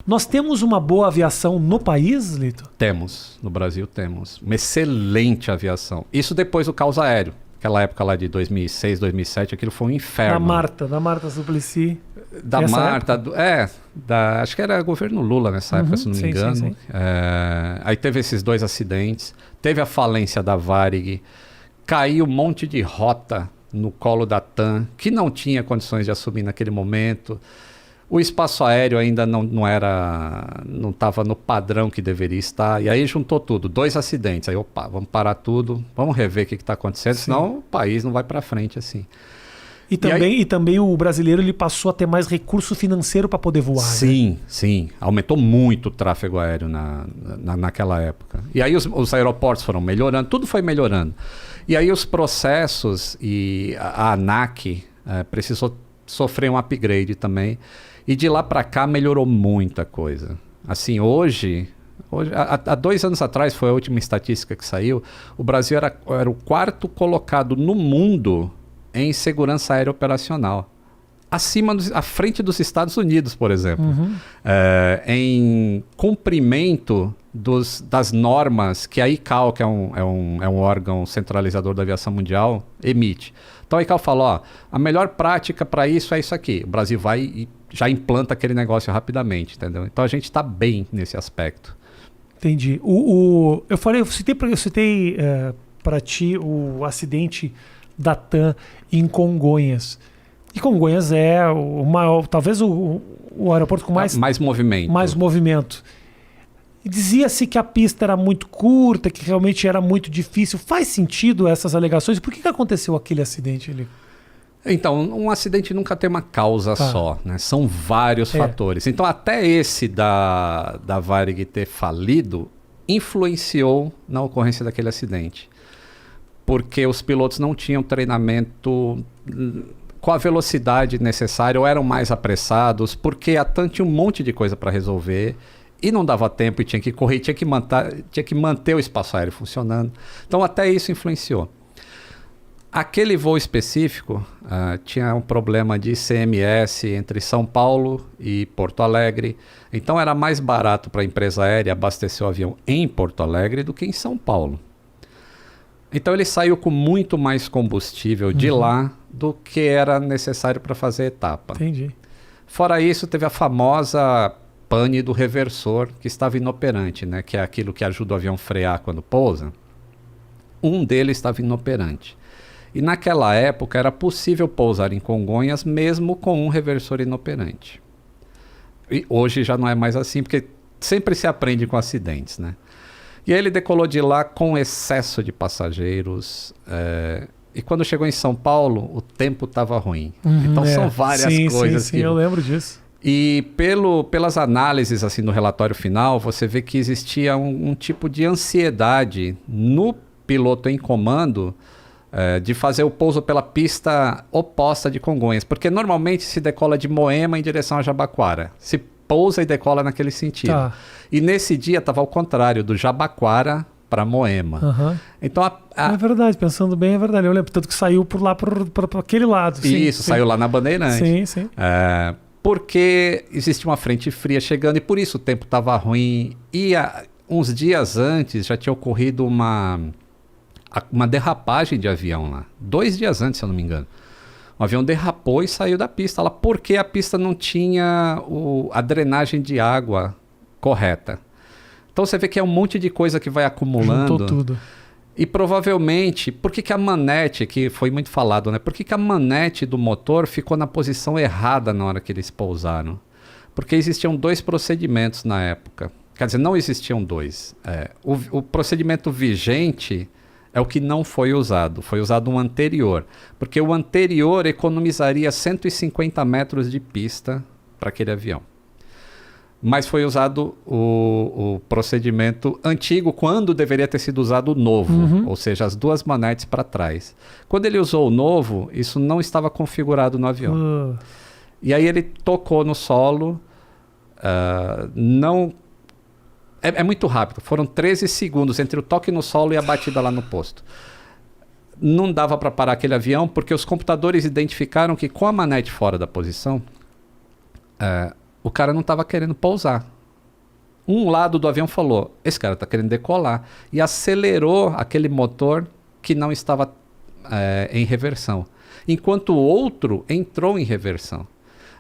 Nós temos uma boa aviação no país, Lito? Temos, no Brasil temos. Uma excelente aviação. Isso depois do caos aéreo. Aquela época lá de 2006, 2007, aquilo foi um inferno. Da Marta Suplicy. Da Essa Marta, acho que era governo Lula nessa época, se não me engano. Sim. Aí teve esses 2 acidentes, teve a falência da Varig, caiu um monte de rota no colo da TAM, que não tinha condições de assumir naquele momento. O espaço aéreo ainda não estava no padrão que deveria estar. E aí juntou tudo, 2 acidentes. Aí, vamos parar tudo, vamos rever o que está acontecendo, senão o país não vai para frente assim. E também o brasileiro ele passou a ter mais recurso financeiro para poder voar. Sim, né? sim. Aumentou muito o tráfego aéreo naquela época. E aí os aeroportos foram melhorando, tudo foi melhorando. E aí os processos e a ANAC precisou sofrer um upgrade também. E de lá para cá melhorou muita coisa. Assim, hoje há 2 anos atrás, foi a última estatística que saiu, o Brasil era o 4º colocado no mundo em segurança aérea operacional. À frente dos Estados Unidos, por exemplo. Em cumprimento das normas que a ICAO, que é um órgão centralizador da aviação mundial, emite. Então a ICAO fala, a melhor prática para isso é isso aqui. O Brasil vai e já implanta aquele negócio rapidamente, entendeu? Então a gente está bem nesse aspecto. Entendi. Eu citei para ti o acidente da TAM em Congonhas. E Congonhas é o maior, talvez o aeroporto com mais movimento. Mais movimento. E dizia-se que a pista era muito curta, que realmente era muito difícil. Faz sentido essas alegações? Por que aconteceu aquele acidente ali? Então, um acidente nunca tem uma causa só, né? São vários fatores. Então, até esse da Varig ter falido influenciou na ocorrência daquele acidente. Porque os pilotos não tinham treinamento com a velocidade necessária ou eram mais apressados, porque a TAM tinha um monte de coisa para resolver e não dava tempo e tinha que correr, tinha que manter o espaço aéreo funcionando. Então, até isso influenciou. Aquele voo específico tinha um problema de ICMS entre São Paulo e Porto Alegre. Então era mais barato para a empresa aérea abastecer o avião em Porto Alegre do que em São Paulo. Então ele saiu com muito mais combustível de lá do que era necessário para fazer a etapa. Entendi. Fora isso, teve a famosa pane do reversor que estava inoperante, né? Que é aquilo que ajuda o avião a frear quando pousa. Um deles estava inoperante. E naquela época era possível pousar em Congonhas mesmo com um reversor inoperante. E hoje já não é mais assim, porque sempre se aprende com acidentes, né? E aí ele decolou de lá com excesso de passageiros. E quando chegou em São Paulo, o tempo estava ruim. Então são várias coisas. Sim, eu lembro disso. E pelas análises assim, no relatório final, você vê que existia um tipo de ansiedade no piloto em comando de fazer o pouso pela pista oposta de Congonhas, porque normalmente se decola de Moema em direção a Jabaquara, se pousa e decola naquele sentido. Tá. E nesse dia estava ao contrário, do Jabaquara para Moema. Então é verdade, pensando bem, é verdade. Eu lembro tanto que saiu por lá, para aquele lado. Isso, saiu lá na Bandeirante. Sim. Porque existia uma frente fria chegando e por isso o tempo estava ruim. E uns dias antes já tinha ocorrido uma derrapagem de avião lá. 2 dias antes, se eu não me engano. O avião derrapou e saiu da pista lá porque a pista não tinha a drenagem de água correta. Então você vê que é um monte de coisa que vai acumulando. Juntou tudo. E provavelmente, por que a manete, que foi muito falado, né? Por que a manete do motor ficou na posição errada na hora que eles pousaram? Porque existiam 2 procedimentos na época. Quer dizer, não existiam 2. O procedimento vigente é o que não foi usado. Foi usado um anterior. Porque o anterior economizaria 150 metros de pista para aquele avião. Mas foi usado o procedimento antigo quando deveria ter sido usado o novo. Ou seja, as 2 manetes para trás. Quando ele usou o novo, isso não estava configurado no avião. E aí ele tocou no solo. É muito rápido. Foram 13 segundos entre o toque no solo e a batida lá no posto. Não dava para parar aquele avião porque os computadores identificaram que com a manete fora da posição, o cara não estava querendo pousar. um lado do avião falou, esse cara está querendo decolar, e acelerou aquele motor que não estava em reversão, enquanto o outro entrou em reversão.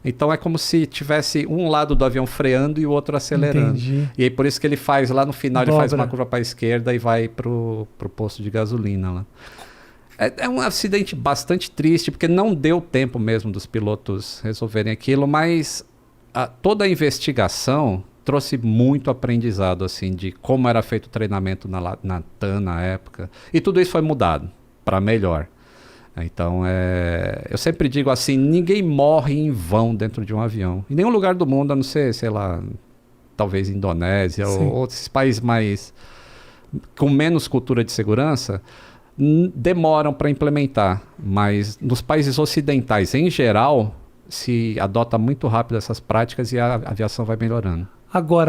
Então é como se tivesse um lado do avião freando e o outro acelerando. Entendi. E aí por isso que ele faz, lá no final, Dobra. ele faz uma curva para a esquerda e vai pro posto de gasolina lá. É um acidente bastante triste, porque não deu tempo mesmo dos pilotos resolverem aquilo, mas toda a investigação trouxe muito aprendizado, assim, de como era feito o treinamento na TAM na época. E tudo isso foi mudado para melhor. Então, eu sempre digo assim, ninguém morre em vão dentro de um avião. Em nenhum lugar do mundo, a não ser, sei lá, talvez Indonésia ou outros países mais com menos cultura de segurança, demoram para implementar. Mas nos países ocidentais, em geral, se adota muito rápido essas práticas e a aviação vai melhorando. Agora,